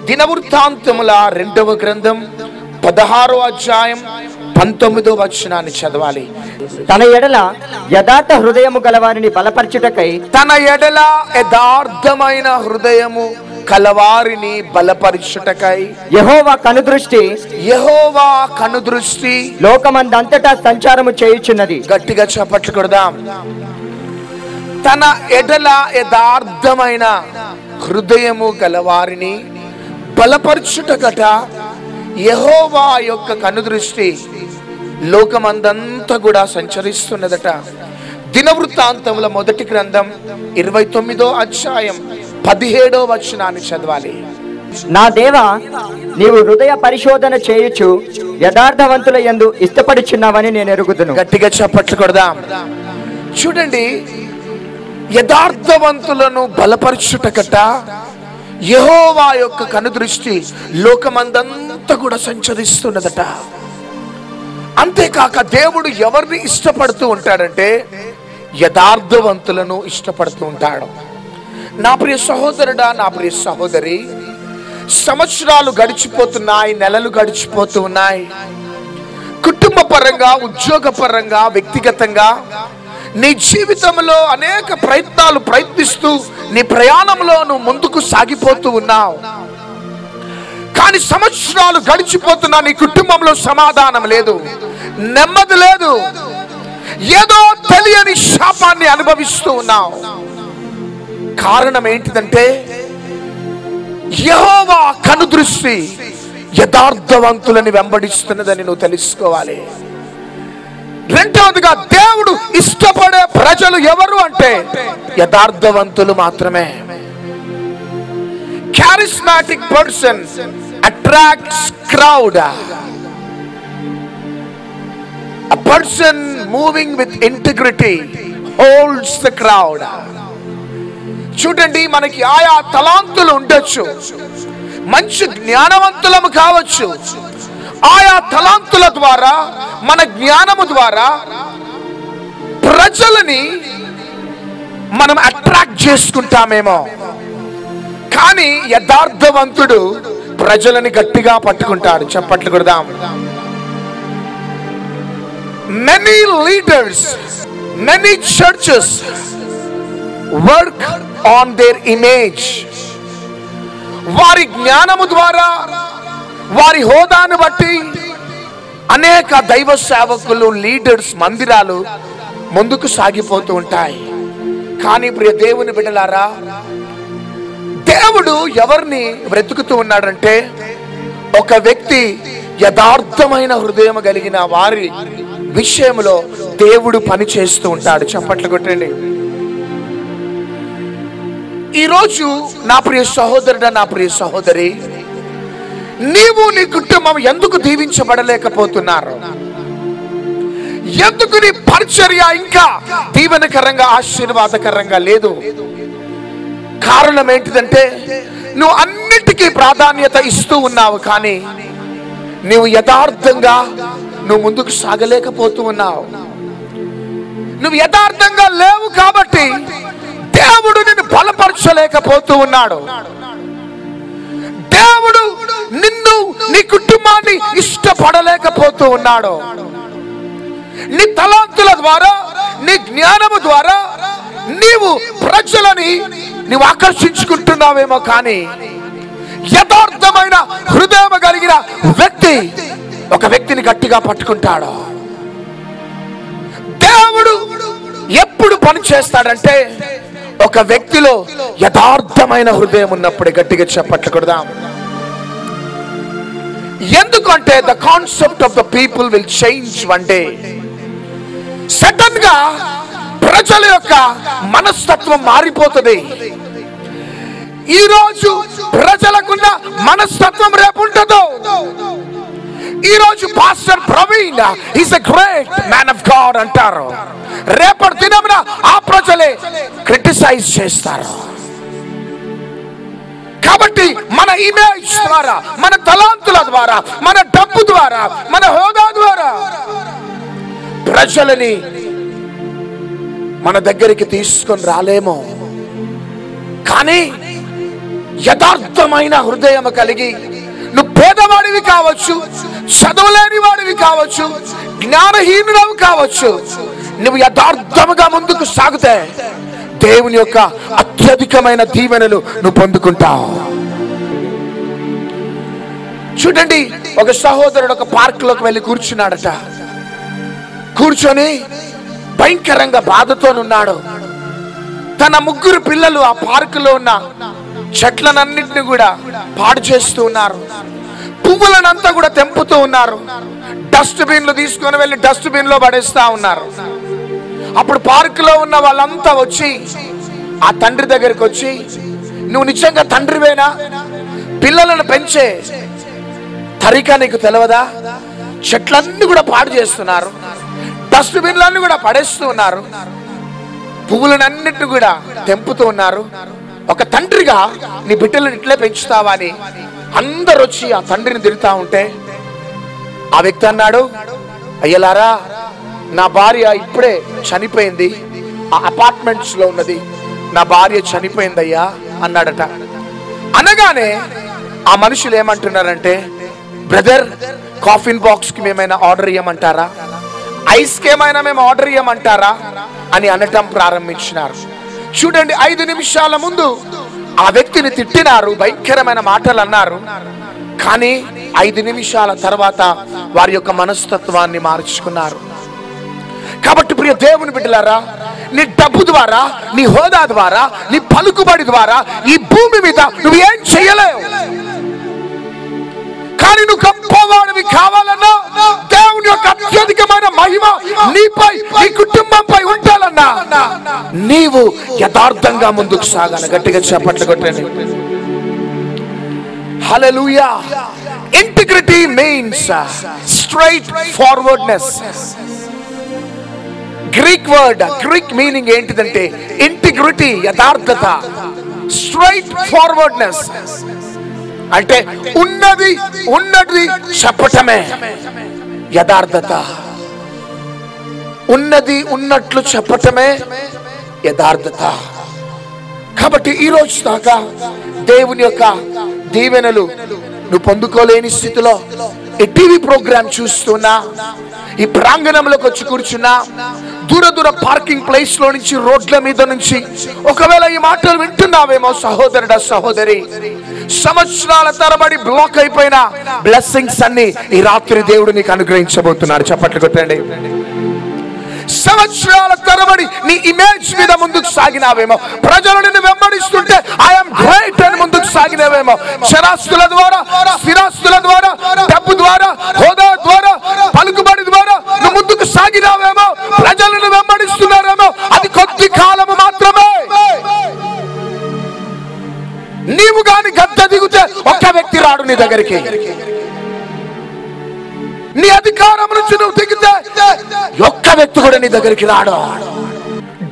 దినవృత్తాంతముల 2వ గ్రంథం 16వ అధ్యాయం 19వ వచనాన్ని చదవాలి. తన ఎడల యథార్థ హృదయము గలవారిని బలపరచుటకై, తన ఎడల యథార్థమైన హృదయము కలవారిని బలపరచుటకై యెహోవా కనుదృష్టి లోకమందంతటా సంచారము చేయుచున్నది. గట్టిగా చప్పట్లు కొడదాం. తన ఎడల యథార్థమైన హృదయము గలవారిని బలపరచుటకట యెహోవా యొక్క కనుదృష్టి లోకమందంతా కూడా సంచరిస్తున్నదట. దినవృత్తాంతముల 1వ గ్రంథం 29వ అధ్యాయం 17వ వచనాన్ని చదవాలి. నా దేవా, నీవు హృదయ పరిశోధన చేయుచు యథార్థవంతుల యందు ఇష్టపడుచున్నావని నేను ఎరుగుదును. గట్టిగా చప్పట్లు కొడదాం. చూడండి, యథార్థవంతులను బలపరచుటకట యెహోవా యొక్క కనుదృష్టి లోకమందంతా కూడా సంచరిస్తున్నదట. అంతేకాక దేవుడు ఎవరిని ఇష్టపడుతూ ఉంటాడంటే యథార్థవంతులను ఇష్టపడుతూ ఉంటాడు. నా ప్రియ సహోదరుడా, నా ప్రియ సహోదరి, సంవత్సరాలు గడిచిపోతున్నాయి, నెలలు గడిచిపోతూ ఉన్నాయి. కుటుంబ పరంగా, ఉద్యోగ పరంగా, వ్యక్తిగతంగా నీ జీవితంలో అనేక ప్రయత్నాలు ప్రయత్నిస్తూ నీ ప్రయాణంలో నువ్వు ముందుకు సాగిపోతూ ఉన్నావు. కానీ సంవత్సరాలు గడిచిపోతున్నా నీ కుటుంబంలో సమాధానం లేదు, నెమ్మది లేదు. ఏదో తెలియని శాపాన్ని అనుభవిస్తూ ఉన్నావు. కారణం ఏంటిదంటే యెహోవా కనుదృష్టి యథార్థవంతులని వెంబడిస్తున్నదని నువ్వు తెలుసుకోవాలి. రెండవదిగా, దేవుడు ఇష్టపడే ప్రజలు ఎవరు అంటే యథార్థవంతులు మాత్రమే. charismatic person attracts crowd. A person moving with integrity holds the crowd. చూడండి, మనకి ఆయా తలాంతులు ఉండొచ్చు, మంచి జ్ఞానవంతులము కావచ్చు. ఆయా తలాంతుల ద్వారా, మన జ్ఞానము ద్వారా ప్రజలని మనం అట్రాక్ట్ చేసుకుంటామేమో, కానీ యథార్థవంతుడు ప్రజలని గట్టిగా పట్టుకుంటాడు. చప్పట్లు కొడదాం. Many leaders, many churches work on their image. వారి జ్ఞానము ద్వారా, వారి హోదాను బట్టి అనేక దైవ సేవకులు, లీడర్స్, మందిరాలు ముందుకు సాగిపోతూ ఉంటాయి. కానీ ప్రియ దేవుని బిడ్డలారా, దేవుడు ఎవరిని వెతుకుతూ ఉన్నాడంటే ఒక వ్యక్తి యథార్థమైన హృదయం కలిగిన వారి విషయంలో దేవుడు పని చేస్తూ ఉంటాడు. చప్పట్లు కొట్టండి. ఈరోజు నా ప్రియ సహోదరుడా, నా ప్రియ సహోదరి, నీవు నీ కుటుంబం ఎందుకు దీవించబడలేకపోతున్నారు? ఎందుకు నీ పరిచర్య ఇంకా దీవెనకరంగా, ఆశీర్వాదకరంగా లేదు? కారణం ఏంటిదంటే నువ్వు అన్నిటికీ ప్రాధాన్యత ఇస్తూ ఉన్నావు, కానీ నువ్వు యథార్థంగా నువ్వు ముందుకు సాగలేకపోతూ ఉన్నావు. నువ్వు యథార్థంగా లేవు కాబట్టి దేవుడు నిన్ను బలపరచలేకపోతూ ఉన్నాడు. దేవుడు నిన్ను, నీ కుటుంబాన్ని ఇష్టపడలేకపోతూ ఉన్నాడు. నీ తలాంతుల ద్వారా, నీ జ్ఞానము ద్వారా నీవు ప్రజలని నీవు ఆకర్షించుకుంటున్నావేమో, కానీ యథార్థమైన హృదయం కలిగిన వ్యక్తి ఒక వ్యక్తిని గట్టిగా పట్టుకుంటాడు. దేవుడు ఎప్పుడు పని చేస్తాడంటే ఒక వ్యక్తిలో యథార్థమైన హృదయం ఉన్నప్పుడే. గట్టిగా చప్పట్లు కొడదాం. ఎందుకంటే the concept of the people will change one day. Sudden గా ప్రజల యొక్క మనస్తత్వం మారిపోతుంది. ఈ రోజు ప్రజలకున్న మనస్తత్వం రేపు ఉండదు. ఈ రోజు pastor Praveen is a great man of God అంటారు, రేపటి దినమున ఆ ప్రజలే క్రిటిసైజ్ చేస్తారు. కాబట్టి మన ఇమేజ్ ద్వారా, మన తలాంతుల ద్వారా, మన డబ్బు ద్వారా, మన హోదా ద్వారా ప్రజలని మన దగ్గరికి తీసుకొని రాలేమో, కానీ యథార్థమైన హృదయం కలిగి, నువ్వు పేదవాడివి కావచ్చు, చదవలేని వాడివి కావచ్చు, జ్ఞానహీనుడవు కావచ్చు, నువ్వు యథార్థముగా ముందుకు సాగితే దేవుని యొక్క అత్యధికమైన దీవెనలు నువ్వు పొందుకుంటావు. చూడండి, ఒక సహోదరుడు ఒక పార్క్ లోకి వెళ్ళి కూర్చున్నాడట. కూర్చొని భయంకరంగా బాధతోనున్నాడు. తన 3 పిల్లలు ఆ పార్కులో ఉన్న చెట్లనన్నింటినీ కూడా పాడు చేస్తూ ఉన్నారు. పువ్వులనంతా కూడా తెంపుతూ ఉన్నారు. డస్ట్బిన్లు తీసుకొని వెళ్ళి డస్ట్బిన్ లో పడేస్తా ఉన్నారు. అప్పుడు పార్కులో ఉన్న వాళ్ళంతా వచ్చి ఆ తండ్రి దగ్గరికి వచ్చి, నువ్వు నిజంగా తండ్రివేనా? పిల్లలను పెంచే తరికా నీకు తెలియదా? చెట్లన్నీ కూడా పాడు చేస్తున్నారు, డస్ట్బిన్లన్నీ కూడా పడేస్తూ ఉన్నారు, పువ్వులన్నింటినీ కూడా తెంపుతూ ఉన్నారు. ఒక తండ్రిగా నీ బిడ్డలను ఇట్లే పెంచుతావా అని అందరు వచ్చి ఆ తండ్రిని తిరుగుతా ఉంటే ఆ వ్యక్తి అన్నాడు, అయ్యలారా, నా భార్య ఇప్పుడే చనిపోయింది, ఆ అపార్ట్మెంట్స్ లో ఉన్నది, నా భార్య చనిపోయిందయ్యా అన్నాడట. అనగానే ఆ మనుషులు ఏమంటున్నారంటే, బ్రదర్, కాఫిన్ బాక్స్ కి మేమైనా ఆర్డర్ ఇవ్వమంటారా? ఐస్ కి ఏమైనా మేము ఆర్డర్ ఇవ్వమంటారా అని అనటం ప్రారంభించినారు. చూడండి, 5 నిమిషాల ముందు ఆ వ్యక్తిని తిట్టినారు, భయంకరమైన మాటలు అన్నారు. కానీ 5 నిమిషాల తర్వాత వారి యొక్క మనస్తత్వాన్ని మార్చుకున్నారు. కాబట్టి ప్రియ దేవుని బిడ్డలారా, నీ డబ్బు ద్వారా, నీ హోదా ద్వారా, నీ పలుకుబడి ద్వారా ఈ భూమి మీద నువ్వు ఏం చేయలేవు. కానీ నువ్వు గొప్పవాడివి కావాలన్నా, దేవుని యొక్క అత్యధికమైన మహిమ నీపై, నీ కుటుంబంపై ఉండాలన్నా, నీవు యథార్థంగా ముందుకు సాగాలి. గట్టిగా చప్పట్లు కొట్టండి. Hallelujah. Integrity means straight forwardness. Greek meaning ఏంటిదంటే ఇంటిగ్రిటీ, యథార్థత. స్ట్రైట్ ఫార్వర్డ్నెస్ అంటే ఉన్నది చెప్పటమే యథార్థత. ఉన్నది ఉన్నట్లు చెప్పటమే యథార్థత. కాబట్టి ఈ రోజు దాకా దేవుని యొక్క దీవెనలు నువ్వు పొందుకోలేని స్థితిలో ఈ టీవీ ప్రోగ్రామ్ చూస్తున్నా, ఈ ప్రాంగణంలోకి వచ్చి కూర్చున్నా, దూర పార్కింగ్ ప్లేస్ లో నుంచి, రోడ్ల మీద నుంచి ఒకవేళ ఈ మాటలు వింటున్నావేమో సహోదరుడా, సహోదరి, సంవత్సరాల తరబడి బ్లాక్ అయిపోయిన బ్లెస్సింగ్స్ అన్ని ఈ రాత్రి దేవుడు నీకు అనుగ్రహించబోతున్నాడు. చప్పట్లు కొట్టండి. సంవత్సరాల తరబడి నీ ఇమేజ్ మీద ముందుకు సాగినావేమో, ప్రజలు నిన్ను వెంబడిస్తుంటే ఐఎమ్ గ్రేట్ అని ముందుకు సాగినావేమో, చరాస్తుల ద్వారా, స్థిరాస్తుల ద్వారా, డబ్బు ద్వారా, హోదా ద్వారా, పలుకుబడి ద్వారా నువ్వు ముందుకు సాగినావేమో, ప్రజలను వెంబడిస్తున్నారేమో, అది కొద్ది కాలము మాత్రమే. నీవు గాని గద్ద దిగితే ఒక్క వ్యక్తి రాడు నీ దగ్గరికి. నీ అధికారం నుంచి నువ్వు దిగితే ఒక్క వ్యక్తి కూడా నీ దగ్గరికి రాడు.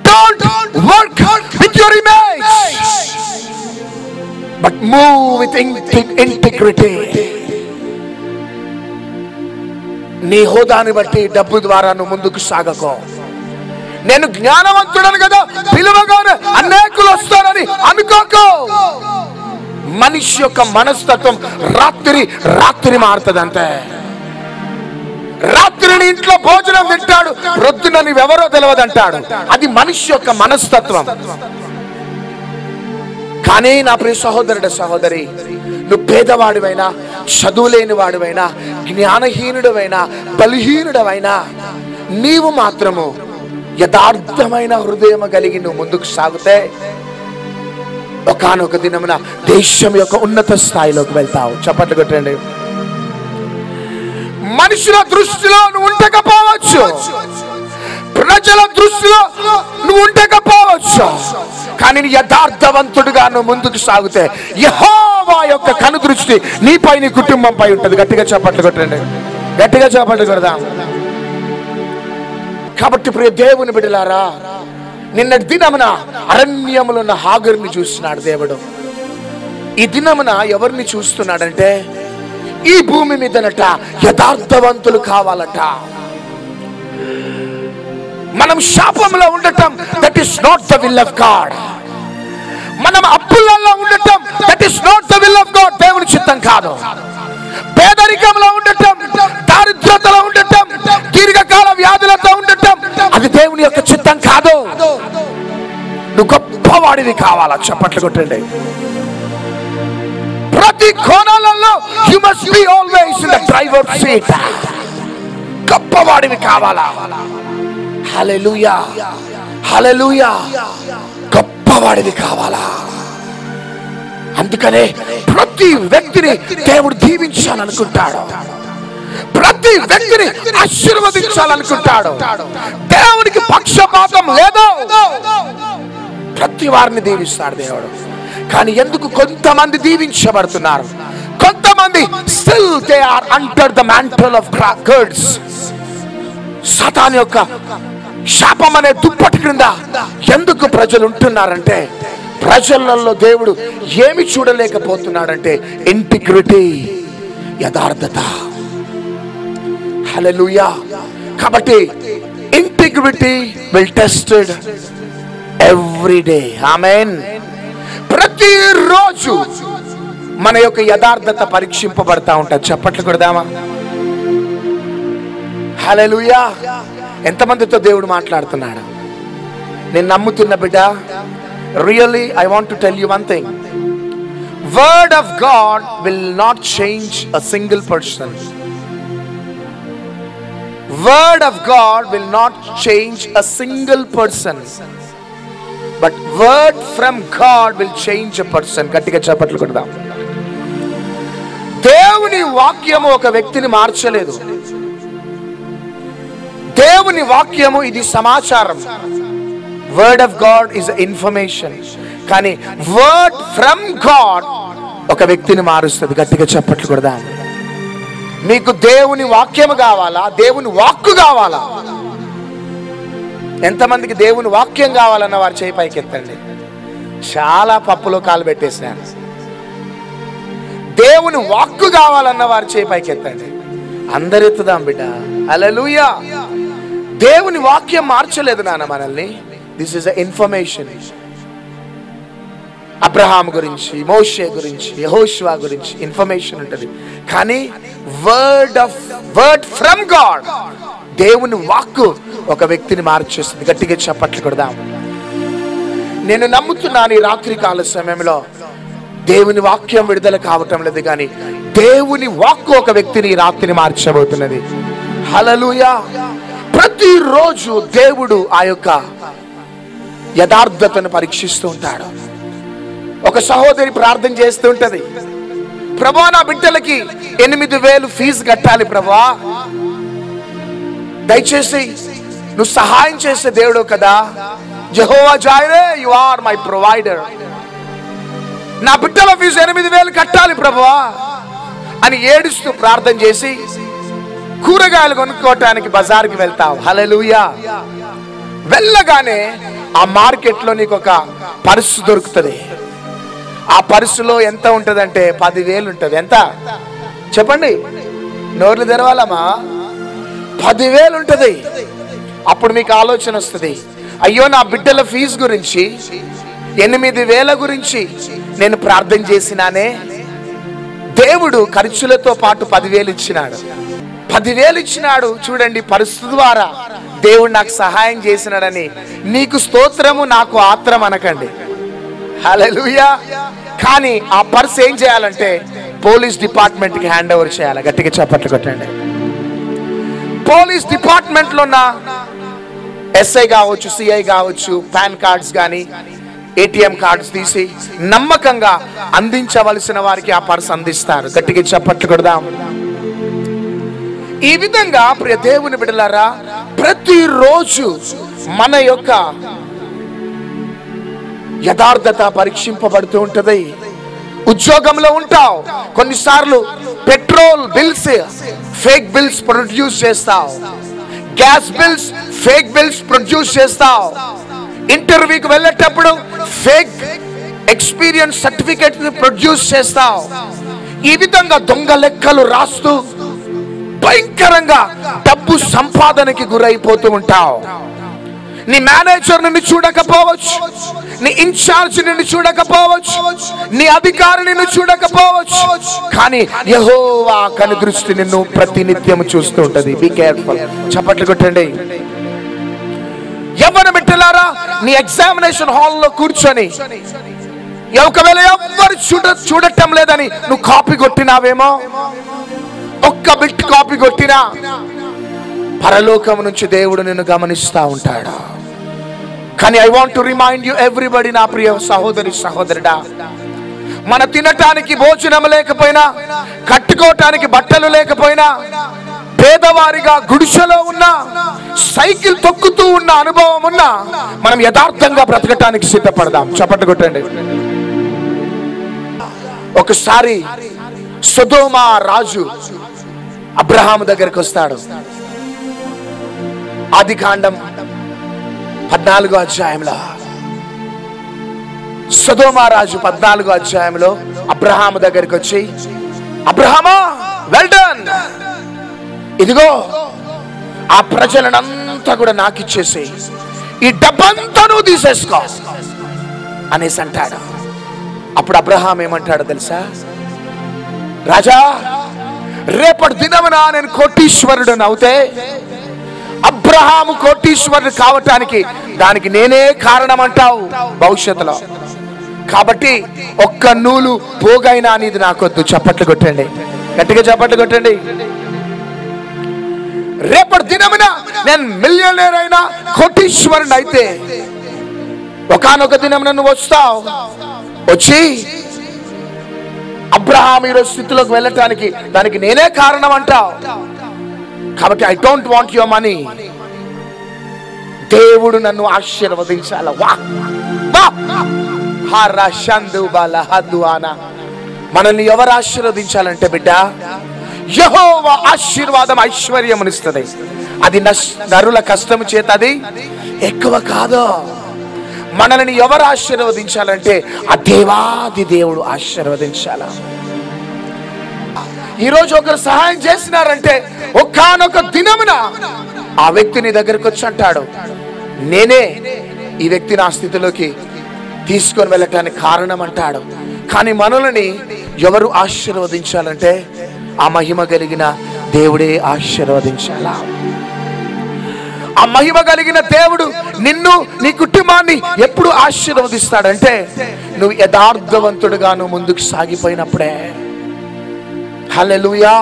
Don't work with your image, but move with integrity. నీ హోదాని బట్టి, డబ్బు ద్వారా నువ్వు ముందుకు సాగకో. నేను జ్ఞానవంతుడను కదా, పిలువగానే అనేకులు వస్తారని అనుకోకో. మనిషి యొక్క మనస్తత్వం రాత్రి మారుతుంది అంతే. రాత్రిని ఇంట్లో భోజనం తింటాడు, ప్రొద్దున నీవెవరో తెలియదంటాడు. అది మనిషి యొక్క మనస్తత్వం. కానీ నా ప్రియ సహోదరుడు, సహోదరి, నువ్వు పేదవాడివైనా, చదువులేని వాడివైనా, జ్ఞానహీనుడవైనా, బలహీనుడవైనా, నీవు మాత్రము యథార్థమైన హృదయం కలిగి నువ్వు ముందుకు సాగితే ఒకానొక దినమున దేశం యొక్క ఉన్నత స్థాయిలోకి వెళ్తావు. చప్పట్లు కొట్టండి. మనుషుల దృష్టిలో నువ్వు ఉండకపోవచ్చు, ప్రజల దృష్టిలో నువ్వు ఉండకపోవచ్చు, కానీ యథార్థవంతుడిగా నువ్వు ముందుకు సాగితే యెహోవా యొక్క కనుదృష్టి నీపై, నీ కుటుంబంపై ఉంటుంది. గట్టిగా చప్పట్లు కొట్టండి. గట్టిగా చప్పట్లు కొడదాం. కాబట్టి ప్రియ దేవుని బిడ్డలారా, నిన్నటి దినమున అరణ్యములో ఉన్న హాగరుని చూస్తున్నాడు దేవుడు. ఈ దినమున ఎవరిని చూస్తున్నాడంటే, ఈ భూమి మీదనట యథార్థవంతులు కావాలట. మనం శాపంలో ఉండటం that is not the will of God. మనం అప్పులలో ఉండటం, that is not the will of God, దేవుని చిత్తం కాదు. పేదరికంలో ఉండటం, దారిద్రతలో ఉండటం, దీర్ఘకాల వ్యాధులతో ఉండటం, అది దేవుని యొక్క చిత్తం కాదు. నువ్వు గొప్పవాడివి కావాలా? చప్పట్లు కొట్టండి. ప్రతి కోణాలలో you must be always in the driver seat. గొప్పవాడివి కావాలా? హల్లెలూయా, హల్లెలూయా. గొప్పవాడివి కావాలా? అందుకనే ప్రతి వ్యక్తిని దేవుడు దీవించాలనుకుంటాడు, ప్రతి వ్యక్తిని ఆశీర్వదించాలనుకుంటాడు. దేవునికి పక్షపాతం లేదు, ప్రతి వారిని దీవిస్తాడు దేవుడు. కానీ ఎందుకు కొంతమంది దీవించబడుతున్నారు, కొంతమంది still they are under the mantle of curse. సాతాను యొక్క శాపం అనే దుప్పటి క్రింద ఎందుకు ప్రజలు ఉంటున్నారంటే, ప్రజలలో దేవుడు ఏమి చూడలేకపోతున్నాడంటే ఇంటిగ్రిటీ, యథార్థత. హల్లెలూయా. కాబట్టి integrity will tested every day. Amen. ప్రతిరోజు మన యొక్క యథార్థత పరీక్షింపబడతా ఉంటుంది. చప్పట్లు కొడదామా? హల్లెలూయా. ఎంతమందితో దేవుడు మాట్లాడుతున్నాడు? నేను నమ్ముతున్న బిడ్డ, really I want to tell you one thing. Word of God will not change a single person. Word of God will not change a single person, but word from God will change a person. గట్టిగా చప్పట్లు కొడదాం. దేవుని వాక్యము ఒక వ్యక్తిని మార్చలేదు. దేవుని వాక్యము ఇది సమాచారం. Word of God is information. కానీ వర్డ్ ఫ్రమ్ గాడ్ ఒక వ్యక్తిని మారుస్తుంది. గట్టిగా చప్పట్లు కొడదాం. మీకు దేవుని వాక్యము కావాలా? దేవుని వాక్కు కావాలా? ఎంతమందికి దేవుని వాక్యం కావాలన్న వారు చేయి పైకి ఎత్తండి. చాలా పప్పులో కాలు పెట్టేసాను. దేవుని వాక్కు కావాలన్న వారు చేయి పైకి ఎత్తండి. అందరు ఎత్తుదాం బిడ్డ. హల్లెలూయా. దేవుని వాక్యం మార్చలేదు నాన్న మనల్ని. This is a information. Abraham గురించి, మోషే గురించి, యెహోషువ గురించి ఇన్ఫర్మేషన్ ఉంటుంది. కానీ వర్డ్ ఫ్రమ్ గాడ్, దేవుని వాక్కు ఒక వ్యక్తిని మార్చేస్తుంది. గట్టిగా చప్పట్లు కొడదాం. నేను నమ్ముతున్నాను ఈ రాత్రి కాల సమయంలో దేవుని వాక్యం విడుదల కావటం లేదు, కానీ దేవుని వాక్కు ఒక వ్యక్తిని ఈ రాత్రిని మార్చబోతున్నది. హల్లెలూయా. ప్రతిరోజు దేవుడు ఆ యొక్క యథార్థతను పరీక్షిస్తూ ఉంటాడు. ఒక సహోదరి ప్రార్థన చేస్తూ ఉంటది, ప్రభువా నా బిడ్డలకి 8,000 ఫీజు కట్టాలి ప్రభువా, దయచేసి నువ్వు సహాయం చేసే దేవుడు కదా. యెహోవా జైరే, యు ఆర్ మై ప్రొవైడర్. నా బిడ్డల ఫీజు 8,000 కట్టాలి ప్రభువా అని ఏడుస్తూ ప్రార్థన చేసి కూరగాయలు కొనుక్కోవటానికి బజార్కి వెళ్తావు. హల్లెలూయా. వెళ్ళగానే ఆ మార్కెట్లో నీకు ఒక పర్సు దొరుకుతుంది. ఆ పర్సులో ఎంత ఉంటదంటే 10,000 ఉంటుంది. ఎంత చెప్పండి? నోర్లు తెరవాలమ్మా. 10,000 ఉంటుంది. అప్పుడు మీకు ఆలోచన వస్తుంది, అయ్యో నా బిడ్డల ఫీజు గురించి 8,000 గురించి నేను ప్రార్థన చేసినానే, దేవుడు ఖర్చులతో పాటు 10,000 ఇచ్చినాడు. 10,000 ఇచ్చినాడు. చూడండి, పరిస్థితి ద్వారా దేవుడు నాకు సహాయం చేసినాడని నీకు స్తోత్రము, నాకు ఆత్రం అనకండి. హల్లెలూయా. కానీ ఆ పర్స్ ఏం చేయాలంటే పోలీస్ డిపార్ట్మెంట్ కి హ్యాండ్ ఓవర్ చేయాలి. గట్టిగా చప్పట్లు కొట్టండి. పోలీస్ డిపార్ట్మెంట్ లో ఉన్న ఎస్ఐ కావచ్చు, సిఐ కావచ్చు, పాన్ కార్డ్స్ కానీ ఏటీఎం కార్డ్స్ తీసి నమ్మకంగా అందించవలసిన వారికి ఆ పర్స్ అందిస్తారు. గట్టిగా చప్పట్లు కొడదాం. ఈ విధంగా ప్రియ దేవుని బిడ్డలారా, ప్రతిరోజు మన యొక్క యథార్థత పరీక్షింపబడుతూ ఉంటది. ఉద్యోగంలో ఉంటావు, కొన్నిసార్లు petrol bills fake bills produce చేస్తావు, gas bills fake bills produce చేస్తావు, ఇంటర్వ్యూకి వెళ్ళేటప్పుడు ఫేక్ ఎక్స్పీరియన్స్ సర్టిఫికేట్ ప్రొడ్యూస్ చేస్తావు. ఈ విధంగా దొంగ లెక్కలు రాస్తూ భయంకరంగా డబ్బు సంపాదనకి గురైపోతూ ఉంటావు. నీ మేనేజర్ నిన్ను చూడకపోవచ్చు, నీ ఇన్ఛార్జ్ నిన్ను చూడకపోవచ్చు, నీ అధికారి నిన్ను చూడకపోవచ్చు, కానీ యెహోవా కనుదృష్టి నిన్ను ప్రతినిత్యం చూస్తూ ఉంటది. Be careful. చప్పట్లు కొట్టండి. యవ్వన బిడ్డలారా, నీ ఎగ్జామినేషన్ హాల్లో కూర్చొని ఒకవేళ ఎవ్వరు చూడటం లేదని నువ్వు కాపీ కొట్టినావేమో, ఒక్క బిట్ కాపీ కొట్టినా పరలోకం నుంచి దేవుడు నిన్ను గమనిస్తా ఉంటాడు. కానీ I want to remind you everybody, నా ప్రియ సహోదరి సహోదరుడా, మన తినటానికి భోజనం లేకపోయినా, కట్టుకోవటానికి బట్టలు లేకపోయినా, పేదవారిగా గుడిసెలో ఉన్న, సైకిల్ తొక్కుతూ ఉన్న అనుభవం ఉన్నా, మనం యథార్థంగా బ్రతకటానికి సిద్ధపడదాం. చప్పట్లు కొట్టండి. ఒకసారి సొదొమ రాజు అబ్రహాము దగ్గరికి వస్తాడు. ఆదికాండం 14వ అధ్యాయంలో సొదొమ రాజు 14వ అధ్యాయంలో అబ్రహాము దగ్గరికి వచ్చి, అబ్రహామా వెల్ డన్, ఇదిగో ఆ ప్రజలనంతా కూడా నాకు ఇచ్చేసి ఈ డబ్బంతా నువ్వు తీసేసుకో అనేసి అంటాడు. అప్పుడు అబ్రహాం ఏమంటాడో తెలుసా? రాజా, రేపటి దినమున నేను కోటీశ్వరుడు అవుతే, అబ్రహాము కోటీశ్వరుడు కావటానికి దానికి నేనే కారణం అంటావు భవిష్యత్తులో. కాబట్టి ఒక్క నూలు పోగైనా అనేది నాకొద్దు. చప్పట్లు కొట్టండి, గట్టిగా చప్పట్లు కొట్టండి. రేపటి దినమున నేను మిలియనర్ అయినా, కోటీశ్వరుడు అయితే, ఒకానొక దినమున నువ్వు వస్తావు, వచ్చి అబ్రహాం ఈరోజు స్థితిలోకి వెళ్ళటానికి దానికి నేనే కారణం అంటావు. కాబట్టి I don't want your money. దేవుడు నన్ను ఆశీర్వదించాల. మనల్ని ఎవరు ఆశీర్వదించాలంటే బిడ్డ, యెహోవా ఆశీర్వాదం ఐశ్వర్యమునిస్తుంది. అది నరుల కష్టము చేత అది ఎక్కువ కాదు. మనల్ని ఎవరు ఆశీర్వదించాలంటే ఆ దేవాది దేవుడు ఆశీర్వదించాల. ఈరోజు ఒకరు సహాయం చేసినారంటే ఒకానొక దినమున ఆ వ్యక్తి నీ దగ్గరకు వచ్చి అంటాడు, నేనే ఈ వ్యక్తిని ఆ స్థితిలోకి తీసుకొని వెళ్ళటానికి కారణం అంటాడు. కానీ మనల్ని ఎవరు ఆశీర్వదించాలంటే ఆ మహిమ కలిగిన దేవుడే ఆశీర్వదించాల. ఆ మహిమ కలిగిన దేవుడు నిన్ను, నీ కుటుంబాన్ని ఎప్పుడు ఆశీర్వదిస్తాడంటే నువ్వు యథార్థవంతుడుగా నువ్వు ముందుకు సాగిపోయినప్పుడే. హల్లెలూయా,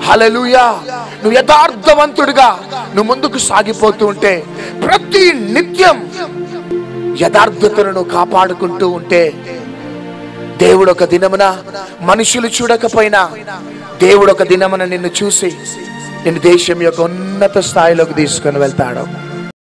హల్లెలూయా. నువ్వు యథార్థవంతుడిగా నువ్వు ముందుకు సాగిపోతూ ఉంటే, ప్రతి నిత్యం యథార్థతను నువ్వు కాపాడుకుంటూ ఉంటే, దేవుడు ఒక దినమున, మనుషులు చూడకపోయినా దేవుడు ఒక దినమున నిన్ను చూసి నిన్ను దేశం యొక్క ఉన్నత స్థాయిలోకి తీసుకొని వెళ్తాడు.